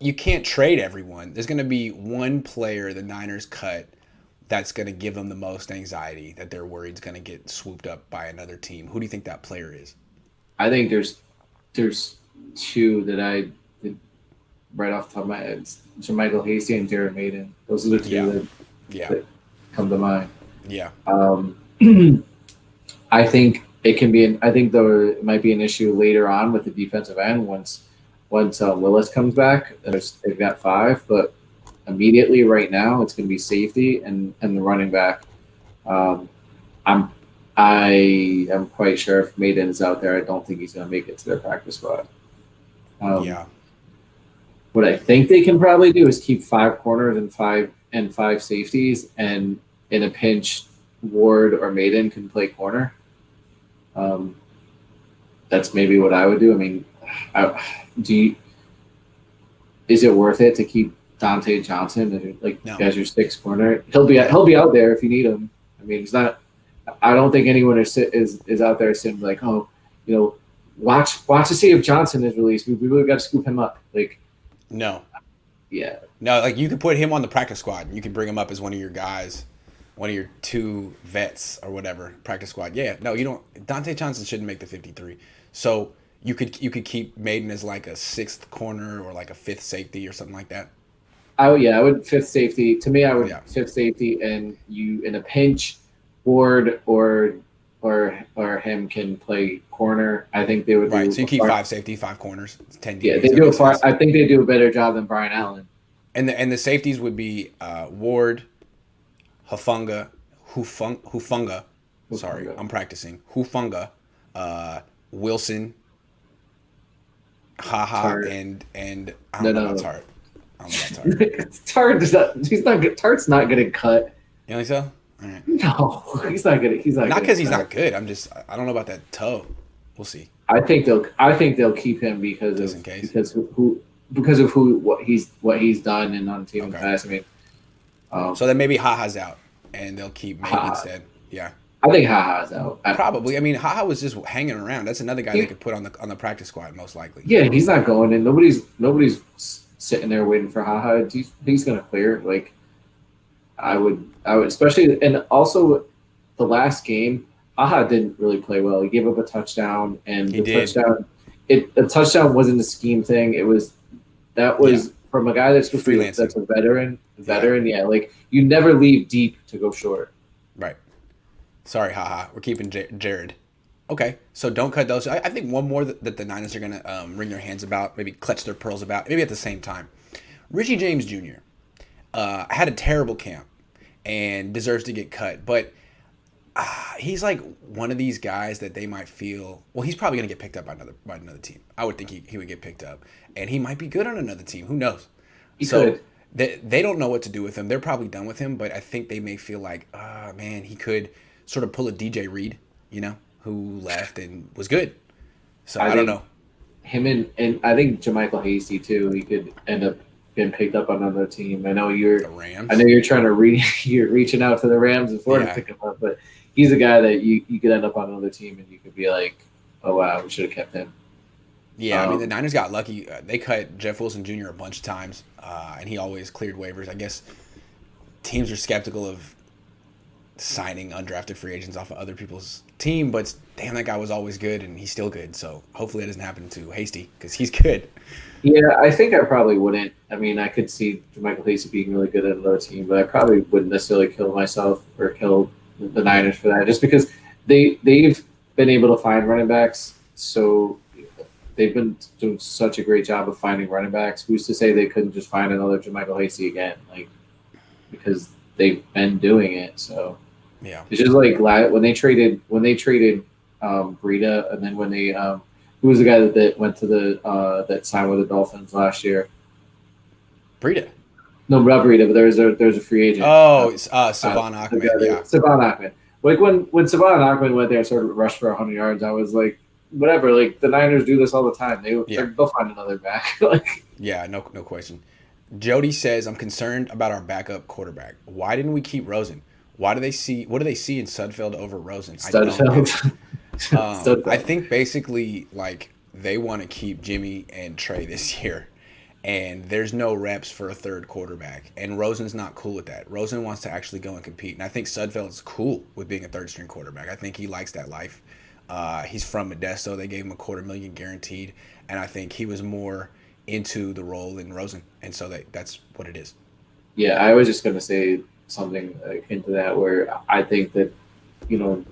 you can't trade everyone. There's going to be one player the Niners cut that's going to give them the most anxiety that they're worried is going to get swooped up by another team. Who do you think that player is? I think there's two that I that right off the top of my head. Jermichael Hasty and Jared Maiden. Those are the two Yeah, yeah, that come to mind. yeah. Um, I think it can be. I think there it might be an issue later on with the defensive end once Willis comes back. They've got five, but immediately right now it's going to be safety and the running back. Um, I'm I am quite sure if Maiden is out there, I don't think he's going to make it to their practice squad. Um, Yeah. what I think they can probably do is keep five corners and five safeties, and in a pinch, Ward or Maiden can play corner. Um, that's maybe what I would do. I mean, I, do you, is it worth it to keep Dante Johnson No. as your sixth corner? He'll be out there if you need him. I mean, it's not. I don't think anyone is out there saying like, oh, watch to see if Johnson is released. We really got to scoop him up. Like, No. yeah, No, like you could put him on the practice squad. You could bring him up as one of your guys, one of your two vets or whatever, practice squad. Yeah. No, you don't Dante Johnson shouldn't make the 53. So you could keep Maiden as like a sixth corner or like a fifth safety or something like that. I would fifth safety. To me, I would Yeah. fifth safety, and you in a pinch, Ward or him can play corner. I think they would Right. do So you a keep far. five safety, five corners, it's 10 Yeah, DBs. they That do a makes far. sense. I think they do a better job than Brian Allen. And the safeties would be Ward, Hufunga, Hufunga. Sorry, Hufanga. I'm practicing. Hufunga, Wilson, Haha, Tart. and I No, don't know about no. Tart. I don't know about Tart. Tart is not. He's not good. Tart's not going to cut. You think so? All right. No, he's not going to. He's not Not going to because he's cut. not good. I don't know about that toe. We'll see. I think they'll keep him because Just of in case. what he's done and on the team in the Okay. past. I mean, um, So then maybe Haha's out, and they'll keep Maiden Ha, instead. Yeah. I think Haha's out. Probably. I mean, Haha was just hanging around. That's another guy they He, could put on the practice squad, most likely. yeah, he's not going in. Nobody's sitting there waiting for Haha. He's going to clear. Like I would especially, and also the last game, Haha didn't really play well. He gave up a touchdown, and He the did. touchdown. The touchdown wasn't a scheme thing. That Yeah. was from a guy that's supposed to be Freelancing. that's a veteran. Yeah. Veteran, yeah. Like you never leave deep to go short. Right. Sorry, haha. We're keeping Jared. Okay, so don't cut those. I think one more that the Niners are gonna wring their hands about, maybe clutch their pearls about, maybe at the same time. Richie James Jr. Had a terrible camp and deserves to get cut, but he's like one of these guys that they might feel. Well, he's probably gonna get picked up by another team. I would think he would get picked up, and he might be good on another team. Who knows? He So could. they don't know what to do with him. They're probably done with him, but I think they may feel like, man, he could sort of pull a DJ Reed, who left and was good. So I I don't think know. him and I think Jermichael Hasty too. He could end up getting picked up on another team. The I know Rams. you're trying to you're reaching out to the Rams and Florida to Yeah. pick him up, but he's a guy that you could end up on another team and you could be like, oh wow, we should have kept him. Yeah, I mean, the Um, Niners got lucky. They cut Jeff Wilson Jr. a bunch of times, and he always cleared waivers. I guess teams are skeptical of signing undrafted free agents off of other people's team, but damn, that guy was always good, and he's still good. So hopefully that doesn't happen to Hasty because he's good. yeah, I think I probably wouldn't. I mean, I could see Jermichael Hasty being really good at another team, but I probably wouldn't necessarily kill myself or kill the Yeah, Niners for that, just because they've been able to find running backs. So they've been doing such a great job of finding running backs. Who's to say they couldn't just find another Jermichael Hasty again? Like because they've been doing it. So yeah. it's just like when they traded Breida, and then when they who was the guy that went to that signed with the Dolphins last year? Breida. No, not Breida, but there's a free agent. Oh, it's Savon The guy Ahmed. Yeah, Savon Ahmed. Like when Savon Ahmed went there and sort of rushed for 100 yards, I was like, whatever. Like the Niners do this all the time. yeah, They'll find another back. Like yeah. No question. Jody says, "I'm concerned about our backup quarterback. Why didn't we keep Rosen? Why do they see? What do they see in Sudfeld over Rosen? I don't get it. Studfeld. I Studfeld. think basically like they want to keep Jimmy and Trey this year, and there's no reps for a third quarterback. And Rosen's not cool with that. Rosen wants to actually go and compete. And I think Sudfeld's cool with being a third string quarterback. I think he likes that life. He's from Modesto. They gave him $250,000 guaranteed. And I think he was more into the role than Rosen. And so that's what it is. Yeah, I was just gonna say something akin to that, where I think that you know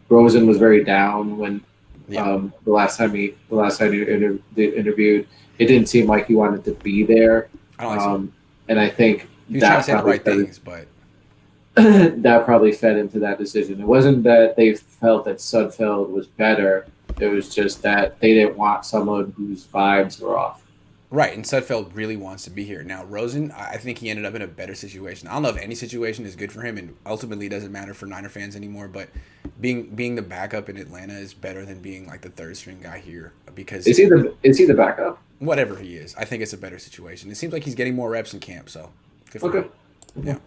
Rosen was very down when Yeah. the last time they interviewed. It didn't seem like he wanted to be there, I don't like so. and I think He was trying to that say the probably right things, but that probably fed into that decision. It wasn't that they felt that Sudfeld was better. It was just that they didn't want someone whose vibes were off. right. And Sudfeld really wants to be here. Now, Rosen, I think he ended up in a better situation. I don't know if any situation is good for him, and ultimately it doesn't matter for Niner fans anymore, but being the backup in Atlanta is better than being like the third string guy here because Is he the backup? whatever he is, I think it's a better situation. It seems like he's getting more reps in camp, so good for Okay. him. Yeah.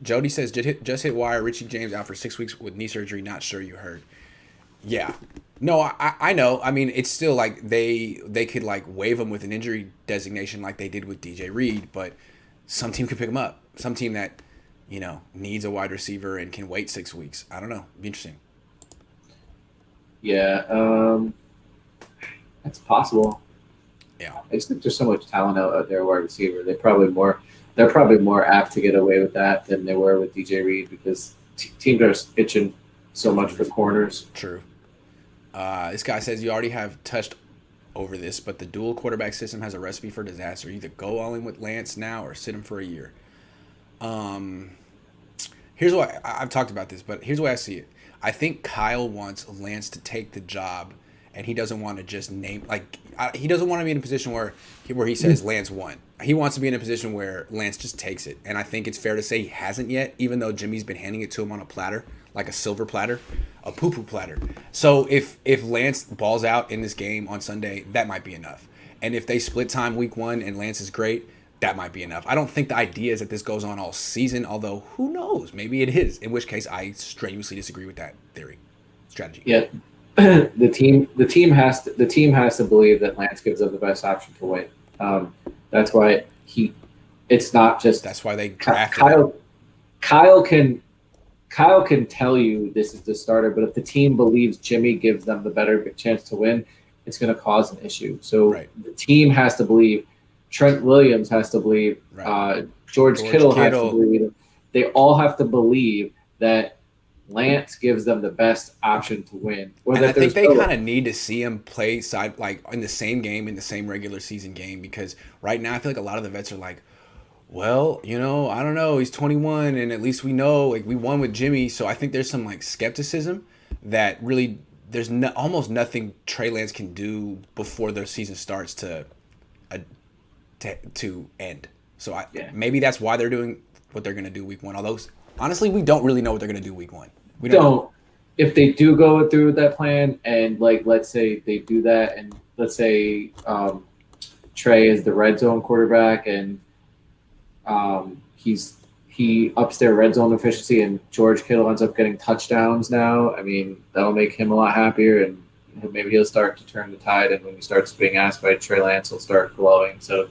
Jody says, just hit wire. Richie James out for 6 weeks with knee surgery. Not sure you heard. Yeah. No, I know. I mean, it's still like they could like waive him with an injury designation like they did with DJ Reed, but some team could pick him up. Some team that, needs a wide receiver and can wait 6 weeks. I don't know. Be interesting. Yeah, it's possible. Yeah. I just think there's so much talent out there, wide receiver. They're probably more apt to get away with that than they were with DJ Reed because teams are itching so much for corners. True. This guy says you already have touched over this, but the dual quarterback system has a recipe for disaster. Either go all in with Lance now or sit him for a year. Here's why I've talked about this, but here's the way I see it. I think Kyle wants Lance to take the job, and he doesn't want to just name he doesn't want to be in a position where he says Lance won. He wants to be in a position where Lance just takes it, and I think it's fair to say he hasn't yet, even though Jimmy's been handing it to him on a platter, like a silver platter, a poo-poo platter. So if Lance balls out in this game on Sunday, that might be enough. And if they split time week 1 and Lance is great, that might be enough. I don't think the idea is that this goes on all season, although who knows? Maybe it is, in which case I strenuously disagree with that strategy. Yeah, the team has to believe that Lance gives them the best option to win. That's why it's not just That's why they drafted Kyle. Kyle can tell you this is the starter, but if the team believes Jimmy gives them the better chance to win, it's going to cause an issue. So the team has to believe. Trent Williams has to believe. Right. George Kittle has to believe. They all have to believe that Lance gives them the best option to win. And I think they kind of need to see him play in the same game, in the same regular season game, because right now I feel like a lot of the vets are like, well, I don't know. He's 21, and at least we know we won with Jimmy. So I think there's some skepticism that really there's almost nothing Trey Lance can do before the season starts to end. So maybe that's why they're doing what they're going to do week 1. Although honestly, we don't really know what they're going to do week 1. We don't. If they do go through with that plan, and let's say they do that, and let's say Trey is the red zone quarterback, and he ups their red zone efficiency, and George Kittle ends up getting touchdowns now. I mean, that'll make him a lot happier, and maybe he'll start to turn the tide. And when he starts being asked by Trey Lance, he'll start glowing. So